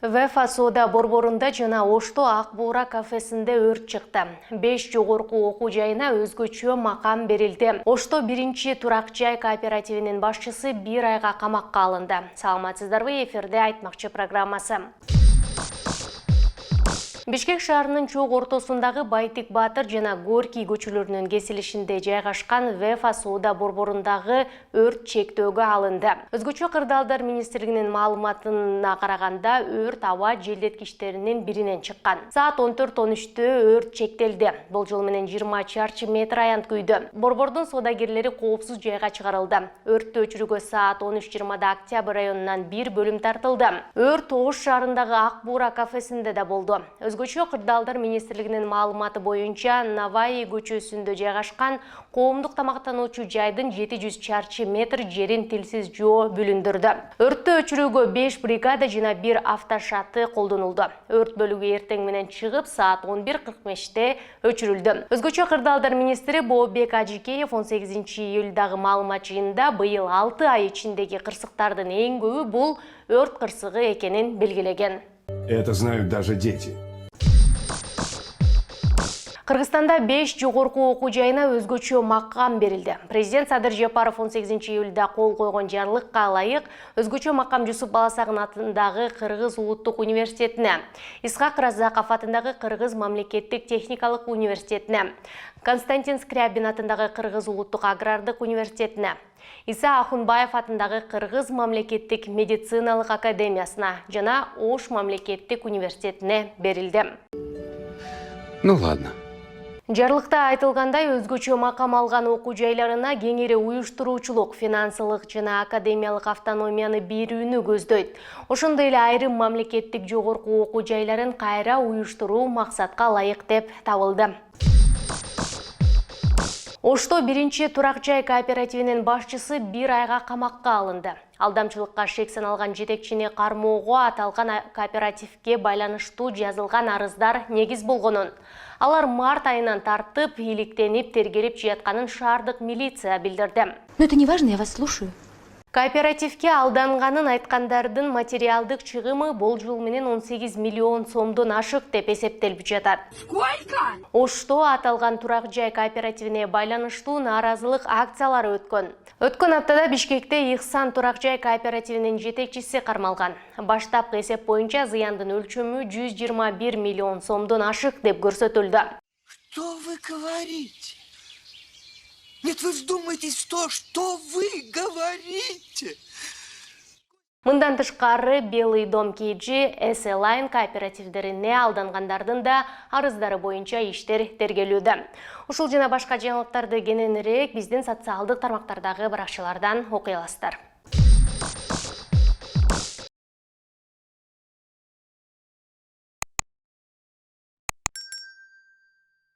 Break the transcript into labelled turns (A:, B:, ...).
A: Вефа соода борборунда жана Ошто Ак Буура кафесинде өрт чыкты. 5 жогорку окуу жайына өзгөчө макам берилди. Ошто биринчи турак жай кооперативинин башчысы 1 айга камакка алынды. Саламатсыздарбы, эфирде Айтмакчы программасы. Бишкек шаарынын чоң ортосундагы Байтик Батыр жана Горький көчөлөрүнүн кесилишинде жайгашкан Вефа соода борборундагы өрт чектөөгө алынды. Өзгөчө кырдаалдар министрлигинин маалыматына караганда, өрт аба желдеткичтеринин биринен чыккан. Саат 14:13-тө өрт чектелди. Болжол менен 20 чарчы метр аянт күйдү. Борбордун соодагерлери коопсуз жайга чыгарылды. Өрттү өчүрүүгө саат 13:20-да Октябрь районунан 1 бөлүм тартылды. Өрт Ош шаарындагы Ак Буура кафесинде да болду. Өзгөчө кырдаалдар министрлигинин маалыматы боюнча, Наваи көчөсүндө жайгашкан коомдук тамактануучу жайдын 700 чарчы метр жерин тилсиз жөө бүлүндүрдү. Өрттү өчүрүүгө 5 бригада жана 1 автошаты колдонулду. Өрт бөлүгү эртең менен чыгып, саат 11:45-те өчүрүлдү. Өзгөчө кырдаалдар министри Бообек Ажикеев 18 июлдагы маалымат жыйынында быйыл 6 ай ичиндеги кырсыктардын эң көбү бул өрт кырсыгы экенин белгилеген.
B: Это знают даже дети.
A: Кыргызстанда 5 жогорку окуу жайына өзгөчө макам берилди. Президент Садыр Жапаров 18 июлда кол койгон жарлыкка ылайык өзгөчө макам Жусуп Баласагын атындагы Кыргыз улуттук университетине, Исхак Разаков атындагы Кыргыз мамлекеттик техникалык университетине, Константин Скрябин атындагы Кыргыз улуттук агрардык университетине, Иса Ахунбаев атындагы Кыргыз мамлекеттик медициналык академиясына жана Ош мамлекеттик университетине берилди.
C: Ну ладно.
A: Жарлыкта айтылгандай, өзгөчө макам алган окуу жайларына кеңири уюштуруучулук, финансылык жана академиялык автономияны берүүнү көздөйт. Ошондой эле айрым мамлекеттик жогорку окуу жайларын кайра уюштуруу максатка ылайык деп табылды. Ошто биринчи турак жай кооперативинин башчысы 1 айга камакка алынды. Алдамчылыкка шек саналган жетекчини кармоого аталган кооперативге байланыштуу жазылган арыздар негиз болгонун, алар март айынан тартып, иликтенип, тергелип жатканын шаардык милиция билдирди.
D: Но это не важно, я вас слушаю.
A: Кооперативге алданганын айткандардын материалдык чыгымы болжол менен 18 миллион сомдон ашык деп эсептелип жатат.
D: Сколько?
A: Ошто аталган турак жай кооперативине байланыштуу нааразылык акциялары өткөн. Өткөн аптада Бишкекте Ихсан турак жай кооперативинин жетекчиси кармалган. Баштапкы эсеп боюнча зыяндын өлчөмү 121 миллион сомдон ашык деп көрсөтүлдү.
E: Что вы говорите? Нет, вы вдумайтесь в то, что вы говорите.
A: Мындан тышкары Белый дом KG, SLine кооперативдерине алдангандардын да арыздары боюнча иштер тергелүүдө. Ушул жана башка жаңылыктарды кененирээк биздин социалдык тармактардагы баракчалардан окуй аласыздар.